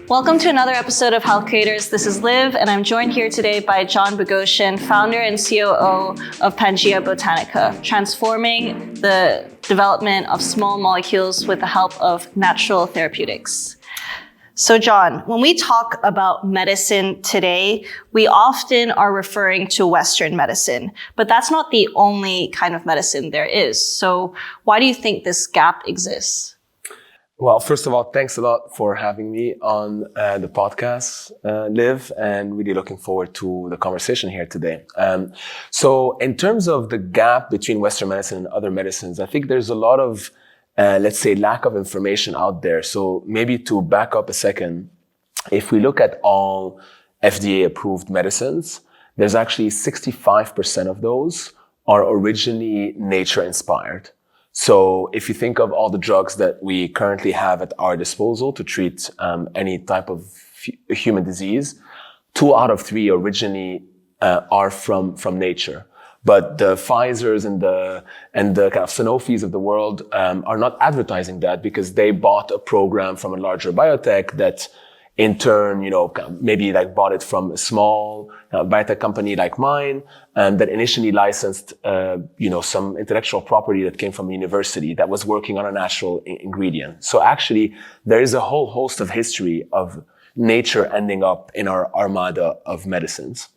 Welcome to another episode of Health Creators. This is Liv, and I'm joined here today by John Boghossian, founder and COO of Pangea Botanica, transforming the development of small molecules with the help of natural therapeutics. So John, when we talk about medicine today, we often are referring to Western medicine, but that's not the only kind of medicine there is. So why do you think this gap exists? Well, first of all, thanks a lot for having me on the podcast, Liv, and really looking forward to the conversation here today. So in terms of the gap between Western medicine and other medicines, I think there's a lot of, let's say, lack of information out there. So maybe to back up a second, if we look at all FDA-approved medicines, there's actually 65% of those are originally nature-inspired. So if you think of all the drugs that we currently have at our disposal to treat any type of human disease, 2 out of 3 originally are from nature. But the Pfizers and the kind of Sanofis of the world are not advertising that because they bought a program from a larger biotech that in turn, maybe like bought it from a small biotech company like mine, that initially licensed, some intellectual property that came from a university that was working on a natural ingredient. So actually, there is a whole host of history of nature ending up in our armada of medicines.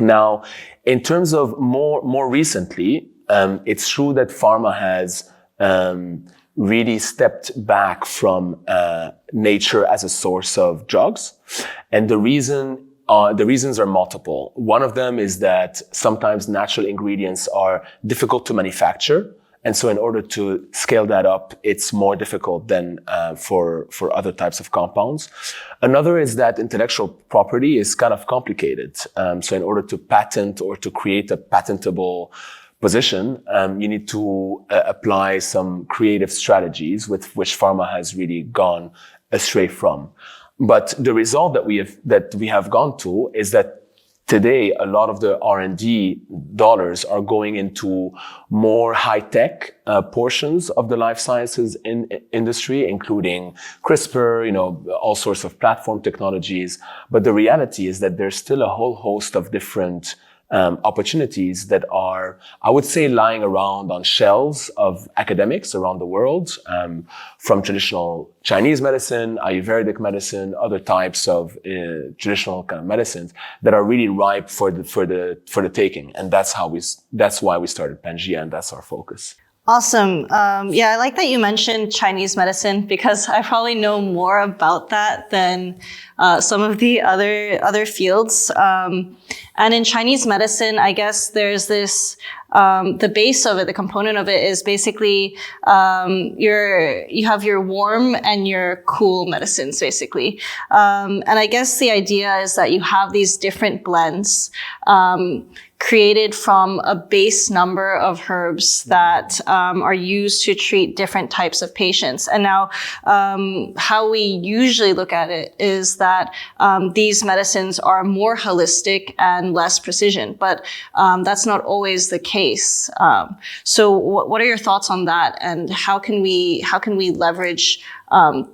Now, in terms of more recently, it's true that pharma has really stepped back from nature as a source of drugs. And the reasons are multiple. One of them is that sometimes natural ingredients are difficult to manufacture. And so in order to scale that up, it's more difficult than for other types of compounds. Another is that intellectual property is kind of complicated. So in order to patent or to create a patentable position, you need to apply some creative strategies with which pharma has really gone astray from. But the result that we have gone to is that today a lot of the R&D dollars are going into more high-tech portions of the life sciences industry, including CRISPR, all sorts of platform technologies. But the reality is that there's still a whole host of different opportunities that are, I would say, lying around on shelves of academics around the world, from traditional Chinese medicine, Ayurvedic medicine, other types of traditional kind of medicines that are really ripe for the taking, and that's why we started Pangea, and that's our focus. Awesome. I like that you mentioned Chinese medicine because I probably know more about that than some of the other fields. And in Chinese medicine, I guess there's this, the base of it, the component of it is basically, you have your warm and your cool medicines, basically. And I guess the idea is that you have these different blends, created from a base number of herbs that are used to treat different types of patients. And now, how we usually look at it is that these medicines are more holistic and less precision, but that's not always the case. So what are your thoughts on that, and how can we leverage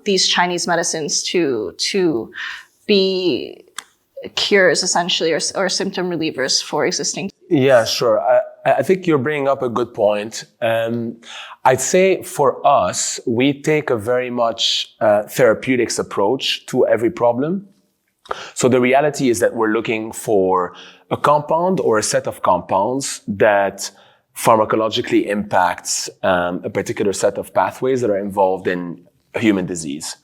these Chinese medicines to be cures essentially or symptom relievers for existing? Yeah, sure. I think you're bringing up a good point. I'd say for us, we take a very much therapeutics approach to every problem. So the reality is that we're looking for a compound or a set of compounds that pharmacologically impacts a particular set of pathways that are involved in a human disease.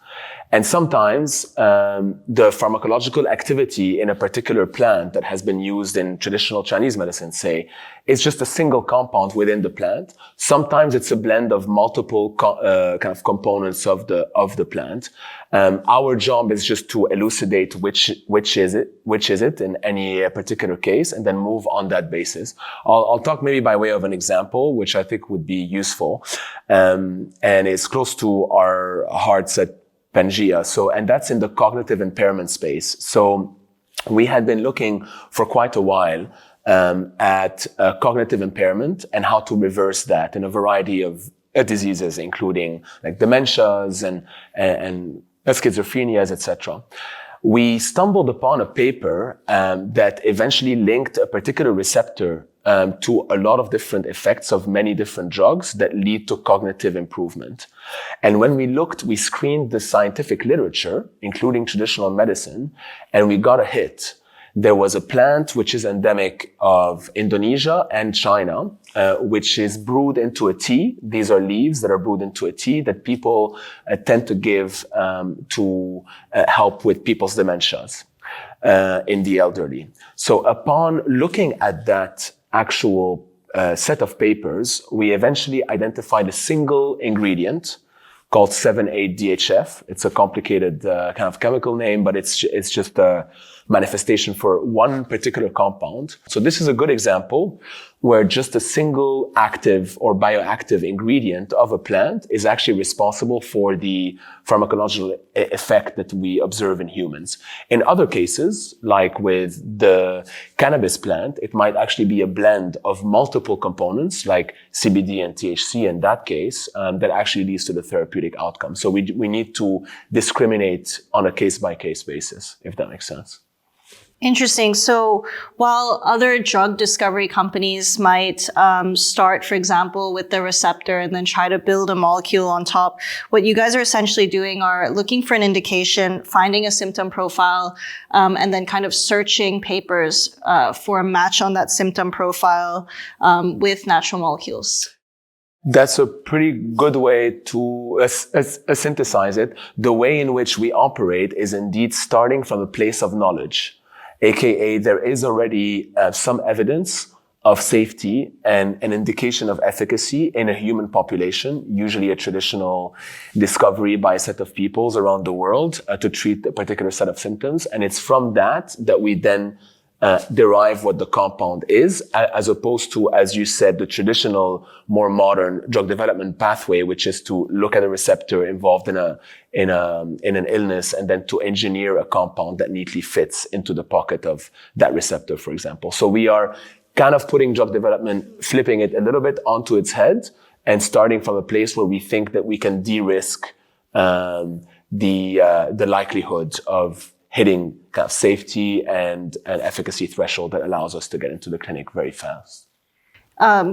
And sometimes the pharmacological activity in a particular plant that has been used in traditional Chinese medicine, say, is just a single compound within the plant. Sometimes it's a blend of multiple kind of components of the plant. Our job is just to elucidate which is it in any particular case, and then move on that basis. I'll talk maybe by way of an example, which I think would be useful, and is close to our hearts at Pangea. And that's in the cognitive impairment space. So we had been looking for quite a while at cognitive impairment and how to reverse that in a variety of diseases, including like dementias and schizophrenias, etc. We stumbled upon a paper that eventually linked a particular receptor to a lot of different effects of many different drugs that lead to cognitive improvement. And when we looked, we screened the scientific literature, including traditional medicine, and we got a hit. There was a plant which is endemic of Indonesia and China, which is brewed into a tea. These are leaves that are brewed into a tea that people tend to give to help with people's dementias in the elderly. So upon looking at that actual set of papers, we eventually identified a single ingredient called 7,8-DHF. It's a complicated kind of chemical name, but it's just a manifestation for one particular compound. So this is a good example where just a single active or bioactive ingredient of a plant is actually responsible for the pharmacological effect that we observe in humans. In other cases, like with the cannabis plant, it might actually be a blend of multiple components like CBD and THC in that case that actually leads to the therapeutic outcome. So we need to discriminate on a case-by-case basis, if that makes sense. Interesting. So while other drug discovery companies might start, for example, with the receptor and then try to build a molecule on top, what you guys are essentially doing are looking for an indication, finding a symptom profile, and then kind of searching papers for a match on that symptom profile with natural molecules. That's a pretty good way to synthesize it. The way in which we operate is indeed starting from a place of knowledge. AKA, there is already some evidence of safety and an indication of efficacy in a human population, usually a traditional discovery by a set of peoples around the world to treat a particular set of symptoms. And it's from that we then derive what the compound is, as opposed to, as you said, the traditional, more modern drug development pathway, which is to look at a receptor involved in an illness and then to engineer a compound that neatly fits into the pocket of that receptor, for example. So we are kind of putting drug development, flipping it a little bit onto its head and starting from a place where we think that we can de-risk the likelihood of hitting kind of safety and an efficacy threshold that allows us to get into the clinic very fast.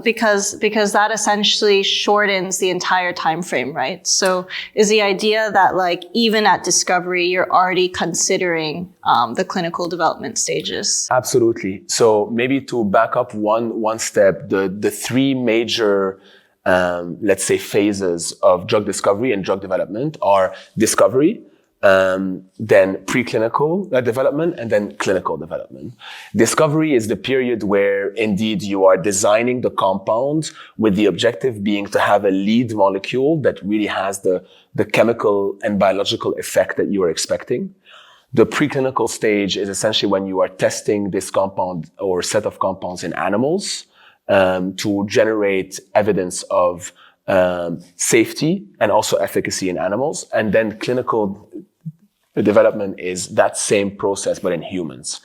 Because that essentially shortens the entire time frame, right? So is the idea that like even at discovery, you're already considering the clinical development stages? Absolutely. So maybe to back up one step, the three major let's say phases of drug discovery and drug development are discovery, then preclinical development, and then clinical development. Discovery is the period where indeed you are designing the compound with the objective being to have a lead molecule that really has the chemical and biological effect that you are expecting. The preclinical stage is essentially when you are testing this compound or set of compounds in animals to generate evidence of safety and also efficacy in animals. And then clinical development is that same process, but in humans.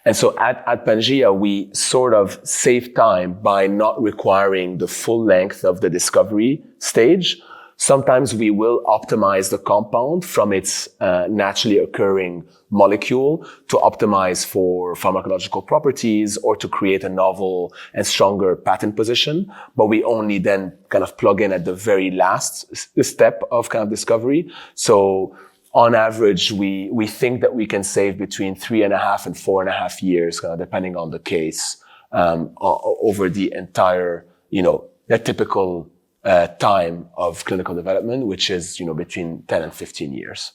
And so at Pangea, we sort of save time by not requiring the full length of the discovery stage. Sometimes we will optimize the compound from its naturally occurring molecule to optimize for pharmacological properties or to create a novel and stronger patent position. But we only then kind of plug in at the very last step of kind of discovery. So on average, we think that we can save between 3.5 and 4.5 years, depending on the case, over the entire, the typical time of clinical development, which is, between 10 and 15 years.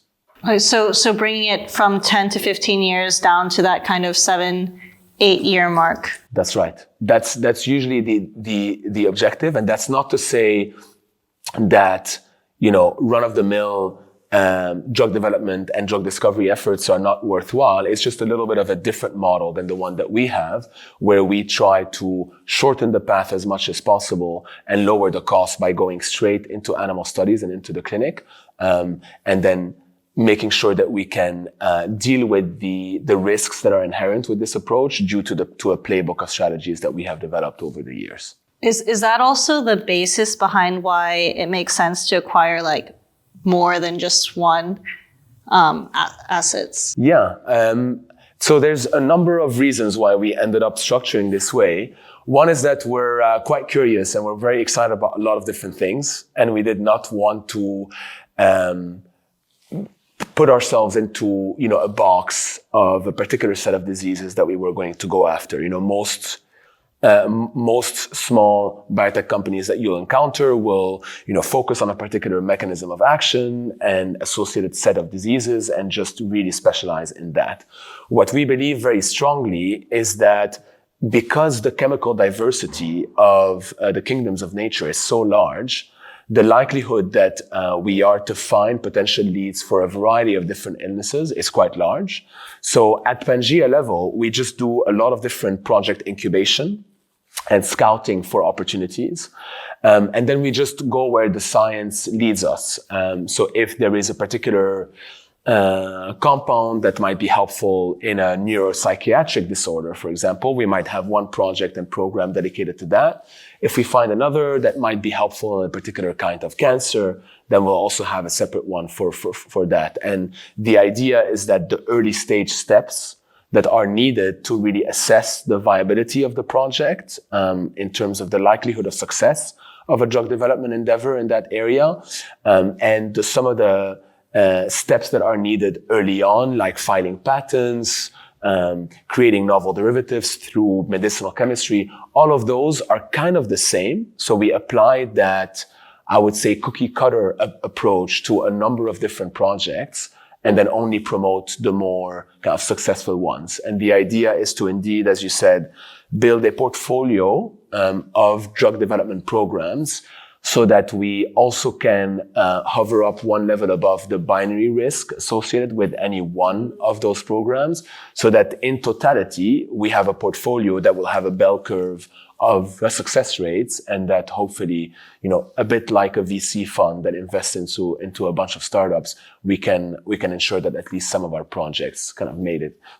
So bringing it from 10 to 15 years down to that kind of 7-8 year mark. That's right. That's usually the objective. And that's not to say that, run of the mill drug development and drug discovery efforts are not worthwhile. It's just a little bit of a different model than the one that we have, where we try to shorten the path as much as possible and lower the cost by going straight into animal studies and into the clinic, and then making sure that we can deal with the risks that are inherent with this approach due to a playbook of strategies that we have developed over the years. Is that also the basis behind why it makes sense to acquire like more than just one assets? Yeah. So there's a number of reasons why we ended up structuring this way. One is that we're quite curious and we're very excited about a lot of different things, and we did not want to put ourselves into a box of a particular set of diseases that we were going to go after. Most small biotech companies that you'll encounter will, focus on a particular mechanism of action and associated set of diseases and just really specialize in that. What we believe very strongly is that because the chemical diversity of the kingdoms of nature is so large, the likelihood that we are to find potential leads for a variety of different illnesses is quite large. So at Pangea level, we just do a lot of different project incubation and scouting for opportunities. And then we just go where the science leads us. So if there is a particular compound that might be helpful in a neuropsychiatric disorder, for example, we might have one project and program dedicated to that. If we find another that might be helpful in a particular kind of cancer, then we'll also have a separate one for that. And the idea is that the early stage steps that are needed to really assess the viability of the project in terms of the likelihood of success of a drug development endeavor in that area, and some of the steps that are needed early on, like filing patents, creating novel derivatives through medicinal chemistry, all of those are kind of the same. So we applied that, I would say, cookie cutter approach to a number of different projects, and then only promote the more kind of successful ones. And the idea is to indeed, as you said, build a portfolio of drug development programs so that we also can hover up one level above the binary risk associated with any one of those programs, so that in totality, we have a portfolio that will have a bell curve of success rates, and that hopefully, a bit like a VC fund that invests into a bunch of startups, we can ensure that at least some of our projects kind of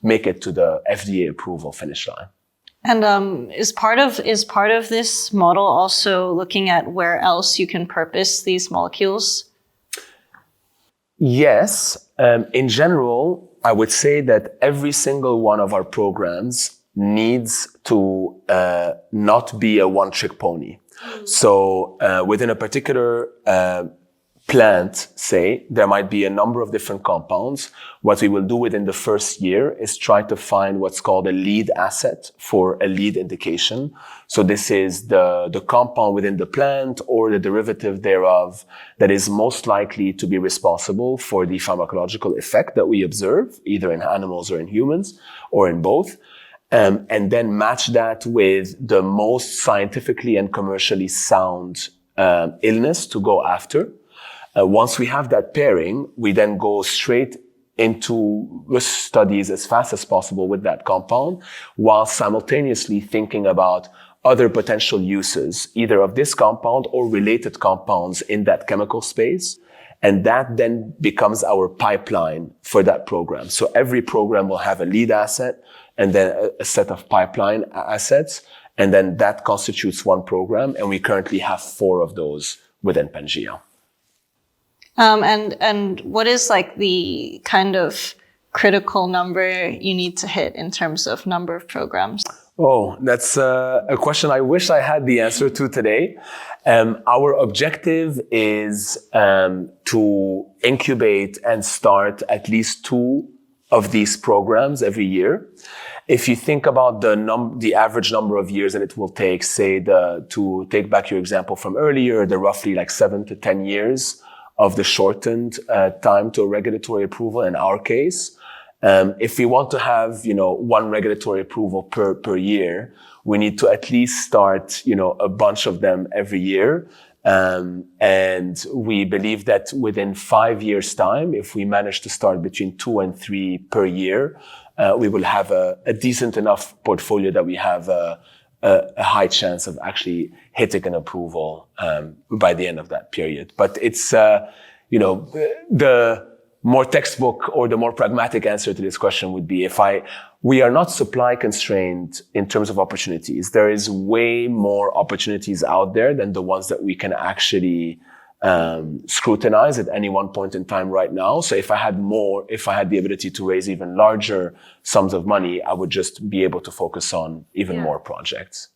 make it to the FDA approval finish line. And is part of this model also looking at where else you can purpose these molecules? Yes. In general, I would say that every single one of our programs needs to not be a one-trick pony. So within a particular plant, say, there might be a number of different compounds. What we will do within the first year is try to find what's called a lead asset for a lead indication. So this is the compound within the plant or the derivative thereof that is most likely to be responsible for the pharmacological effect that we observe, either in animals or in humans, or in both. And then match that with the most scientifically and commercially sound illness to go after. Once we have that pairing, we then go straight into studies as fast as possible with that compound, while simultaneously thinking about other potential uses, either of this compound or related compounds in that chemical space. And that then becomes our pipeline for that program. So every program will have a lead asset and then a set of pipeline assets. And then that constitutes one program. And we currently have 4 of those within Pangea. And what is like the kind of critical number you need to hit in terms of number of programs? Oh, that's a question I wish I had the answer to today. Our objective is to incubate and start at least 2 of these programs every year. If you think about the average number of years that it will take, say, to take back your example from earlier, the roughly like 7 to 10 years of the shortened time to a regulatory approval in our case. If we want to have, 1 regulatory approval per year, we need to at least start, a bunch of them every year. And we believe that within 5 years' time, if we manage to start between 2 and 3 per year, we will have a decent enough portfolio that we have a high chance of actually hitting an approval by the end of that period. But it's, more textbook or the more pragmatic answer to this question would be we are not supply constrained in terms of opportunities. There is way more opportunities out there than the ones that we can actually scrutinize at any one point in time right now. So if I had the ability to raise even larger sums of money, I would just be able to focus on even more projects.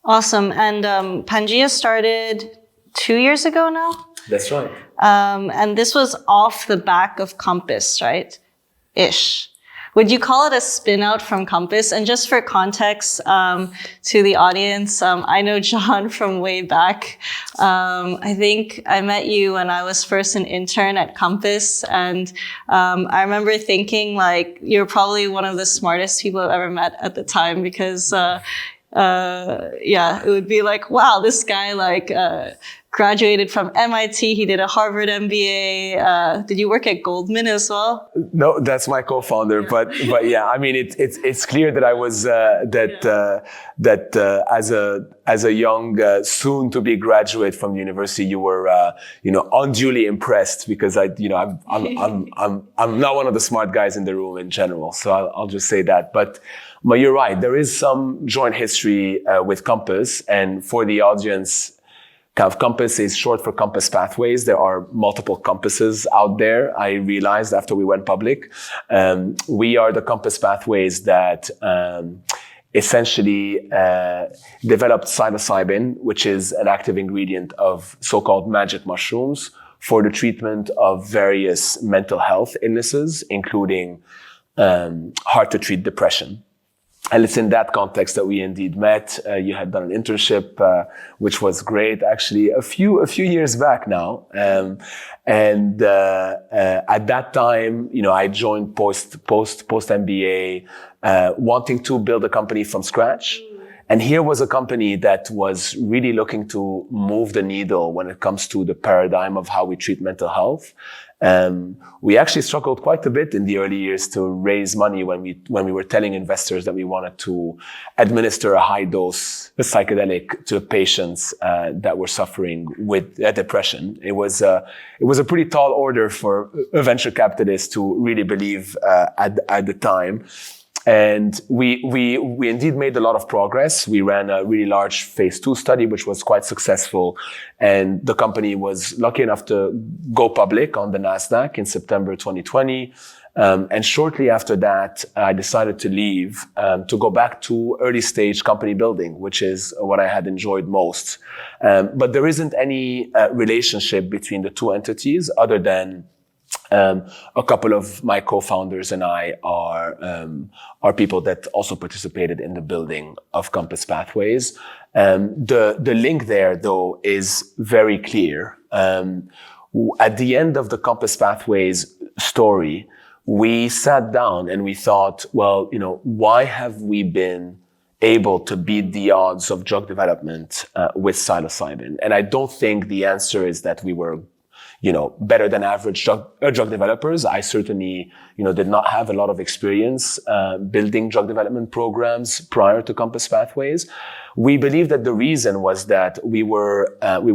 Awesome. And Pangea started 2 years ago now? That's right. And this was off the back of Compass, right? Ish. Would you call it a spin out from Compass? And just for context to the audience, I know John from way back. I think I met you when I was first an intern at Compass. And I remember thinking like, you're probably one of the smartest people I've ever met at the time because it would be like, wow, this guy graduated from MIT. He did a Harvard MBA. Did you work at Goldman as well? No, that's my co-founder. But yeah, I mean, it's clear that I was as a young soon to be graduate from the university, you were unduly impressed because I'm not one of the smart guys in the room in general. So I'll just say that. But you're right. There is some joint history with Compass, and for the audience, Compass is short for Compass Pathways. There are multiple compasses out there. I realized after we went public, we are the Compass Pathways that essentially developed psilocybin, which is an active ingredient of so-called magic mushrooms for the treatment of various mental health illnesses, including hard-to-treat depression. And it's in that context that we indeed met. You had done an internship, which was great, actually, a few years back now. And at that time, I joined post MBA, wanting to build a company from scratch. And here was a company that was really looking to move the needle when it comes to the paradigm of how we treat mental health. We actually struggled quite a bit in the early years to raise money when we were telling investors that we wanted to administer a high dose psychedelic to patients that were suffering with depression. It was a pretty tall order for a venture capitalist to really believe at the time. And we indeed made a lot of progress. We ran a really large phase 2 study, which was quite successful. And the company was lucky enough to go public on the NASDAQ in September 2020. And shortly after that, I decided to leave to go back to early stage company building, which is what I had enjoyed most. But there isn't any relationship between the two entities other than a couple of my co-founders and I are people that also participated in the building of Compass Pathways. The link there, though, is very clear. At the end of the Compass Pathways story, we sat down and we thought, well, why have we been able to beat the odds of drug development with psilocybin? And I don't think the answer is that we were better than average drug developers. I certainly, did not have a lot of experience building drug development programs prior to Compass Pathways. We believe that the reason was that we were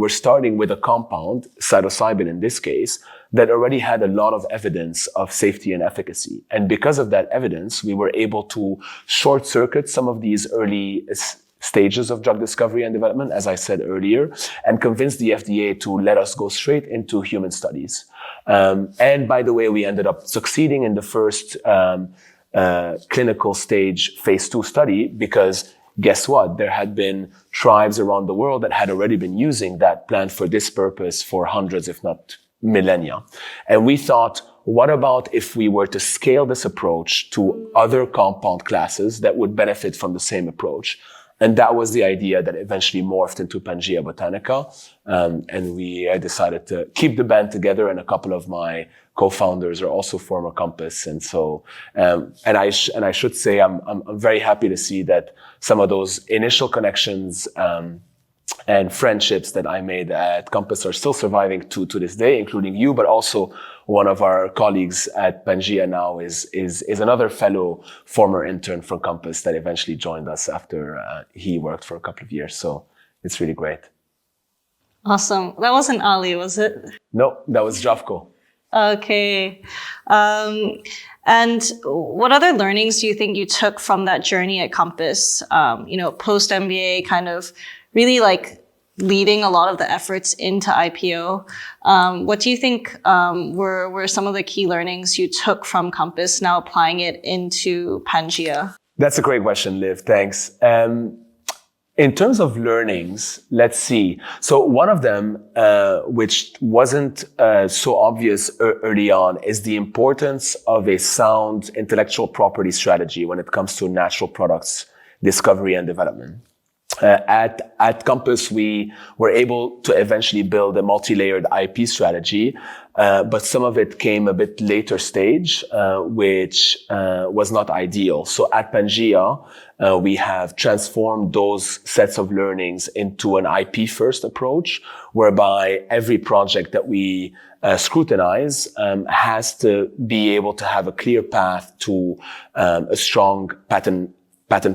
starting with a compound, psilocybin in this case, that already had a lot of evidence of safety and efficacy. And because of that evidence, we were able to short circuit some of these early stages of drug discovery and development, as I said earlier, and convinced the FDA to let us go straight into human studies. And by the way, we ended up succeeding in the first clinical stage phase 2 study because guess what? There had been tribes around the world that had already been using that plant for this purpose for hundreds, if not millennia. And we thought, what about if we were to scale this approach to other compound classes that would benefit from the same approach? And that was the idea that eventually morphed into Pangea Botanica. And we decided to keep the band together, and a couple of my co-founders are also former Compass. And so, and I should say, I'm very happy to see that some of those initial connections, and friendships that I made at Compass are still surviving to this day, including you, but also one of our colleagues at Pangea now is another fellow former intern from Compass that eventually joined us after he worked for a couple of years. So it's really great. Awesome. That wasn't Ali, was it? No, that was Javko. Okay. And what other learnings do you think you took from that journey at Compass? Post MBA, kind of really like leading a lot of the efforts into IPO. What do you think were some of the key learnings you took from Compass, now applying it into Pangea? That's a great question, Liv. Thanks. In terms of learnings, let's see. So one of them, which wasn't so obvious early on, is the importance of a sound intellectual property strategy when it comes to natural products discovery and development. At Compass, we were able to eventually build a multi-layered IP strategy, but some of it came a bit later stage, which was not ideal. So at Pangea, we have transformed those sets of learnings into an IP-first approach, whereby every project that we scrutinize has to be able to have a clear path to a strong patent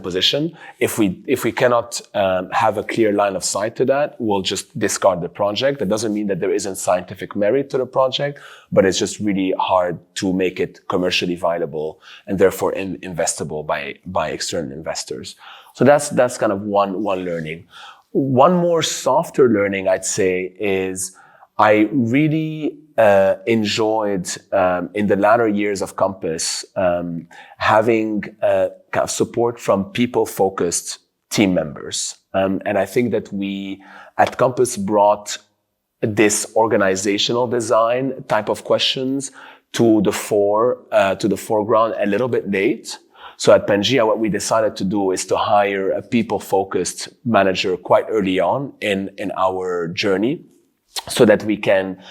position. If we cannot have a clear line of sight to that, we'll just discard the project. That doesn't mean that there isn't scientific merit to the project, but it's just really hard to make it commercially viable and therefore investable by external investors. So that's kind of one learning. One more softer learning, I'd say, is I really enjoyed in the latter years of Compass having kind of support from people-focused team members, and I think that we at Compass brought this organizational design type of questions to the foreground a little bit late. So at Pangea, what we decided to do is to hire a people-focused manager quite early on in our journey, so that we can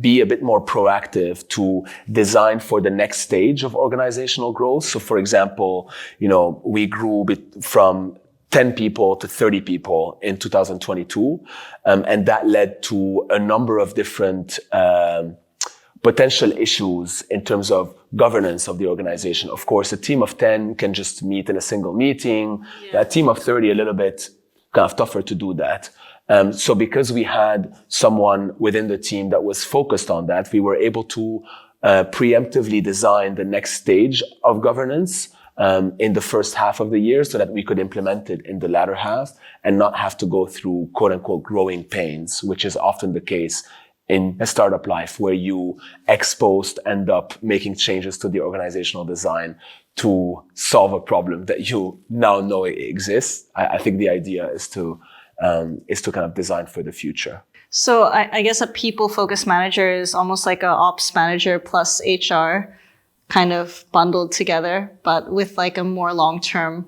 be a bit more proactive to design for the next stage of organizational growth. So for example, we grew from 10 people to 30 people in 2022. And that led to a number of different potential issues in terms of governance of the organization. Of course, a team of 10 can just meet in a single meeting. Yeah. A team of 30, a little bit kind of tougher to do that. So because we had someone within the team that was focused on that, we were able to preemptively design the next stage of governance in the first half of the year, so that we could implement it in the latter half and not have to go through quote unquote growing pains, which is often the case in a startup life, where you ex post end up making changes to the organizational design to solve a problem that you now know exists. I think the idea is to kind of design for the future. So I guess a people-focused manager is almost like a ops manager plus HR kind of bundled together, but with like a more long-term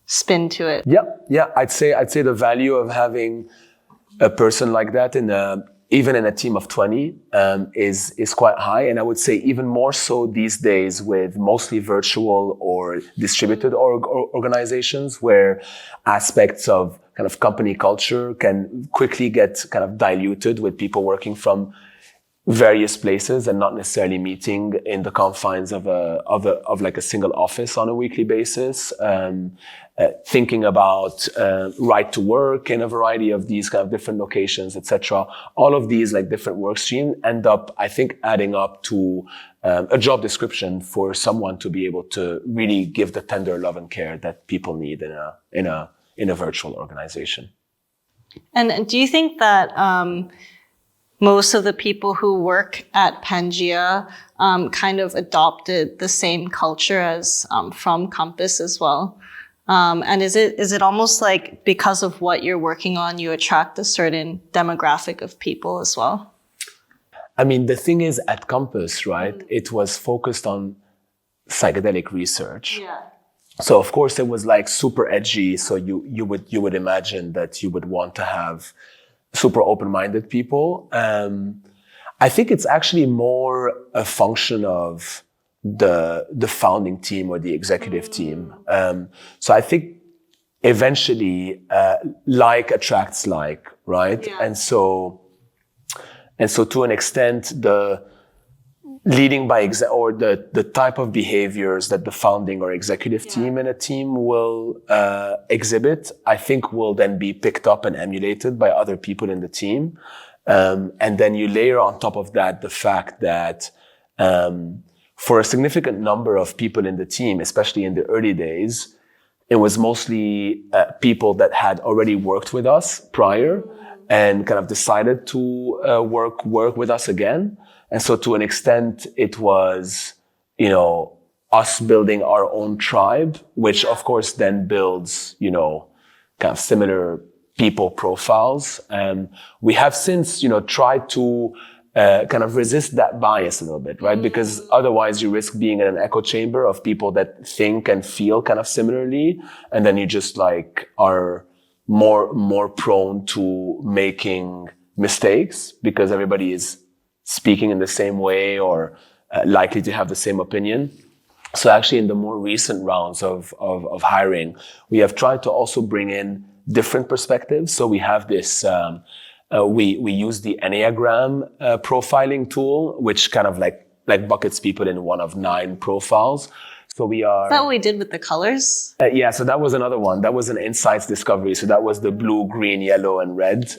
spin to it. Yeah. I'd say the value of having a person like that even in a team of 20 is quite high. And I would say even more so these days with mostly virtual or distributed organizations, where aspects of kind of company culture can quickly get kind of diluted with people working from various places and not necessarily meeting in the confines of like a single office on a weekly basis. Thinking about right to work in a variety of these kind of different locations, etc. All of these like different work streams end up, I think, adding up to a job description for someone to be able to really give the tender love and care that people need in a virtual organization. And do you think that most of the people who work at Pangea kind of adopted the same culture as from Compass as well? And is it almost like because of what you're working on, you attract a certain demographic of people as well? I mean, the thing is, at Compass, right, it was focused on psychedelic research. Yeah. So of course it was like super edgy. So you would imagine that you would want to have super open-minded people. I think it's actually more a function of the founding team or the executive team. So I think eventually like attracts like, right? Yeah. And so to an extent, the leading by or the type of behaviors that the founding or executive team in a team will exhibit, I think will then be picked up and emulated by other people in the team. And then you layer on top of that the fact that for a significant number of people in the team, especially in the early days, it was mostly people that had already worked with us prior and kind of decided to work with us again. And so to an extent, it was, us building our own tribe, which of course then builds, kind of similar people profiles. And we have since, tried to kind of resist that bias a little bit, right? Because otherwise you risk being in an echo chamber of people that think and feel kind of similarly. And then you just are more prone to making mistakes because everybody is speaking in the same way or likely to have the same opinion. So actually in the more recent rounds of hiring, we have tried to also bring in different perspectives. So we have this, we use the Enneagram profiling tool, which kind of like buckets people in one of 9 profiles. So we are... Is that what we did with the colors? Yeah, so that was another one. That was an insights discovery. So that was the blue, green, yellow, and red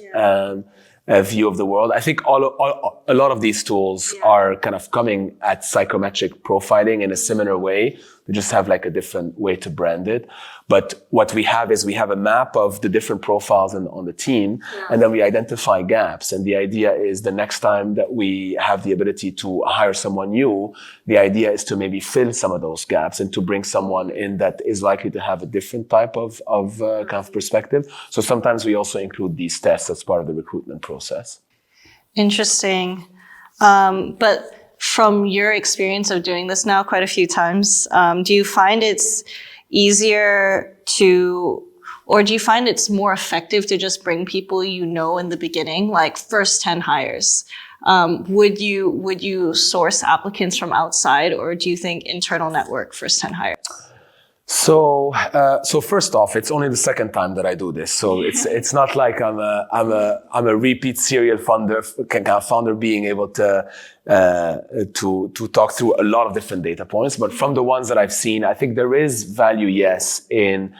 view of the world. I think a lot of these tools are kind of coming at psychometric profiling in a similar way. They just have a different way to brand it. But what we have is we have a map of the different profiles on the team, and then we identify gaps. And the idea is the next time that we have the ability to hire someone new, the idea is to maybe fill some of those gaps and to bring someone in that is likely to have a different type of kind of perspective. So sometimes we also include these tests as part of the recruitment process. Interesting. But from your experience of doing this now quite a few times, do you find it's easier or do you find it's more effective to just bring people in the beginning, like first 10 hires? Would you source applicants from outside, or do you think internal network first 10 hires? So first off, it's only the second time that I do this. So it's not like I'm a repeat serial founder being able to talk through a lot of different data points. But from the ones that I've seen, I think there is value, yes, in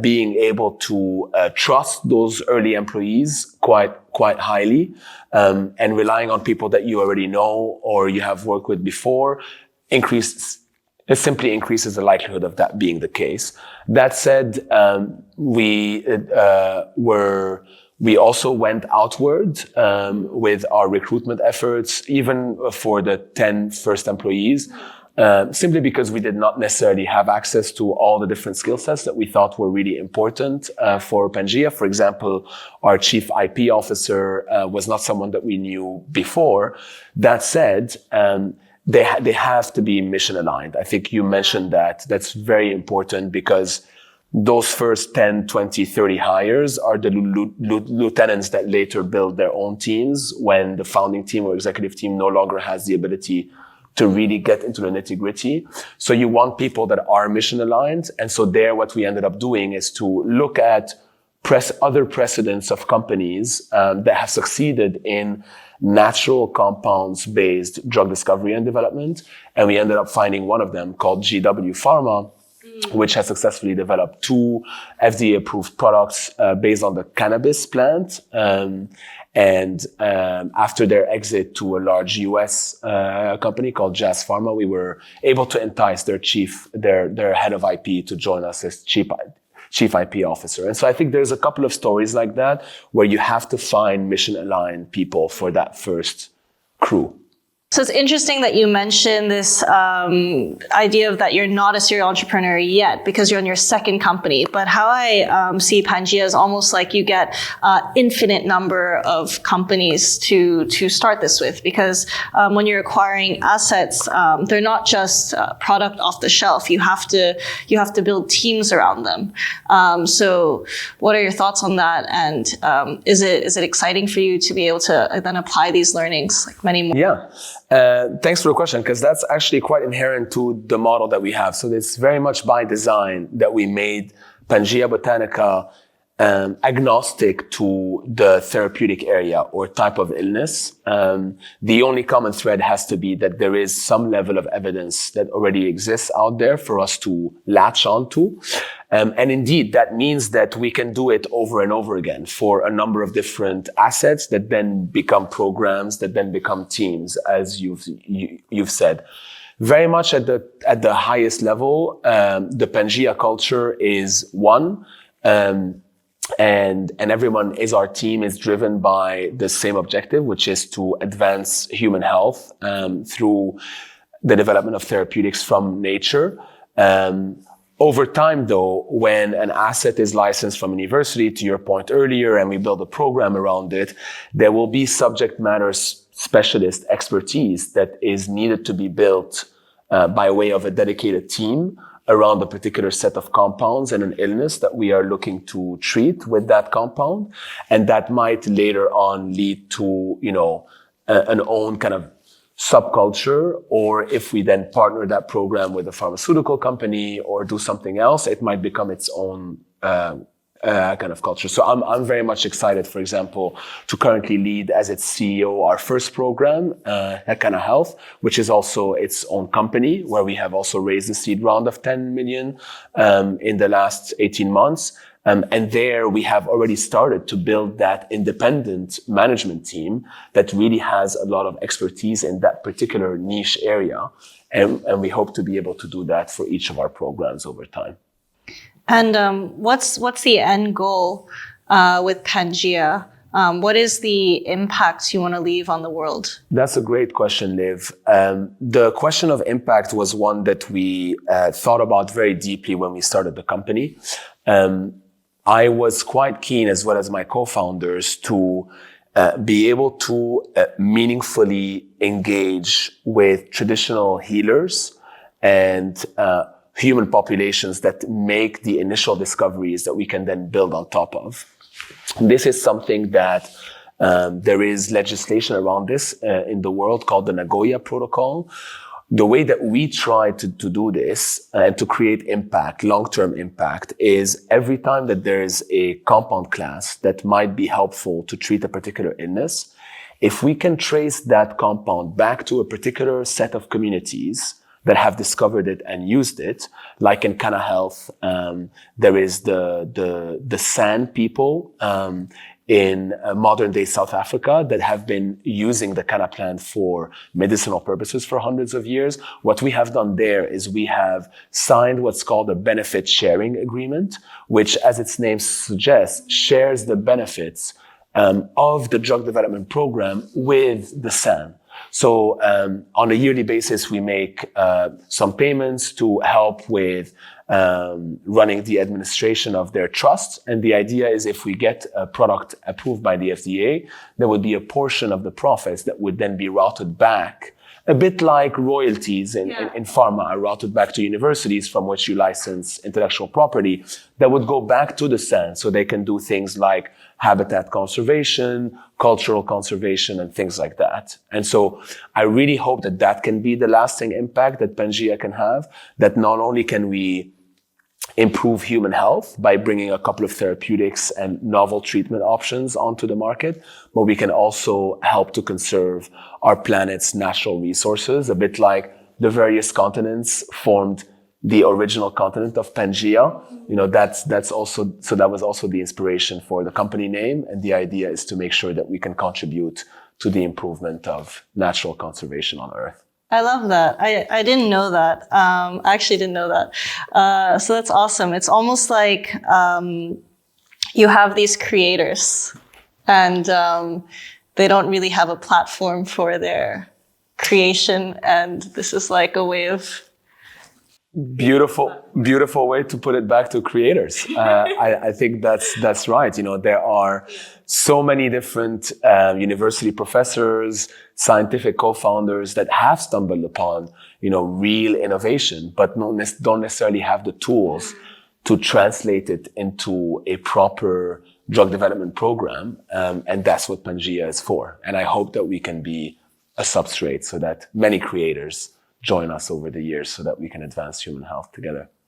being able to trust those early employees quite highly, and relying on people that you already know or you have worked with before it simply increases the likelihood of that being the case. That said, we also went outward with our recruitment efforts, even for the 10 first employees, simply because we did not necessarily have access to all the different skill sets that we thought were really important for Pangea. For example, our chief IP officer was not someone that we knew before. That said, they have to be mission aligned. I think you mentioned that. That's very important because those first 10, 20, 30 hires are the lieutenants that later build their own teams when the founding team or executive team no longer has the ability to really get into the nitty-gritty. So you want people that are mission aligned. And so what we ended up doing is to look at other precedents of companies that have succeeded in natural compounds-based drug discovery and development. And we ended up finding one of them called GW Pharma, which has successfully developed 2 FDA-approved products based on the cannabis plant. And after their exit to a large US company called Jazz Pharma, we were able to entice their head of IP to join us as chief IP officer. And so I think there's a couple of stories like that where you have to find mission-aligned people for that first crew. So it's interesting that you mentioned this idea of that you're not a serial entrepreneur yet because you're on your second company. But how I see Pangea is almost like you get infinite number of companies to start this with, because when you're acquiring assets, they're not just product off the shelf. You have to build teams around them. So what are your thoughts on that? And is it exciting for you to be able to then apply these learnings like many more? Yeah. Thanks for the question, because that's actually quite inherent to the model that we have. So it's very much by design that we made Pangea Botanica agnostic to the therapeutic area or type of illness. The only common thread has to be that there is some level of evidence that already exists out there for us to latch onto. And indeed, that means that we can do it over and over again for a number of different assets that then become programs, that then become teams, as you've said. Very much at the highest level, the Pangea culture is one. And everyone our team is driven by the same objective, which is to advance human health through the development of therapeutics from nature. Over time, though, when an asset is licensed from a university, to your point earlier, and we build a program around it, there will be subject matter specialist expertise that is needed to be built by way of a dedicated team around a particular set of compounds and an illness that we are looking to treat with that compound. And that might later on lead to, an own kind of subculture, or if we then partner that program with a pharmaceutical company or do something else, it might become its own kind of culture. So I'm very much excited, for example, to currently lead as its CEO our first program, Hekana Health, which is also its own company, where we have also raised a seed round of 10 million in the last 18 months. And there we have already started to build that independent management team that really has a lot of expertise in that particular niche area. And we hope to be able to do that for each of our programs over time. And what's the end goal with Pangea? What is the impact you want to leave on the world? That's a great question, Liv. The question of impact was one that we thought about very deeply when we started the company. I was quite keen, as well as my co-founders, to be able to meaningfully engage with traditional healers and human populations that make the initial discoveries that we can then build on top of. This is something that there is legislation around this in the world called the Nagoya Protocol. The way that we try to do this and to create impact, long-term impact, is every time that there is a compound class that might be helpful to treat a particular illness, if we can trace that compound back to a particular set of communities that have discovered it and used it, like in Kana Health, there is the San people in modern day South Africa that have been using the Kana plant for medicinal purposes for hundreds of years. What we have done there is we have signed what's called a benefit sharing agreement, which, as its name suggests, shares the benefits of the drug development program with the San. So on a yearly basis, we make some payments to help with running the administration of their trust. And the idea is if we get a product approved by the FDA, there would be a portion of the profits that would then be routed back, a bit like royalties in pharma are routed back to universities from which you license intellectual property, that would go back to the San so they can do things like habitat conservation, cultural conservation, and things like that. And so I really hope that that can be the lasting impact that Pangea can have, that not only can we improve human health by bringing a couple of therapeutics and novel treatment options onto the market, but we can also help to conserve our planet's natural resources, a bit like the various continents formed the original continent of Pangea. You know, that's also, so that was also the inspiration for the company name. And the idea is to make sure that we can contribute to the improvement of natural conservation on Earth. I love that. I didn't know that. I actually didn't know that. So that's awesome. It's almost like you have these creators and they don't really have a platform for their creation. And this is like a way of... Beautiful way to put it back to creators. I think that's right. You know, there are so many different university professors, scientific co-founders that have stumbled upon, you know, real innovation, but don't necessarily have the tools to translate it into a proper drug development program. And that's what Pangea is for. And I hope that we can be a substrate so that many creators join us over the years so that we can advance human health together.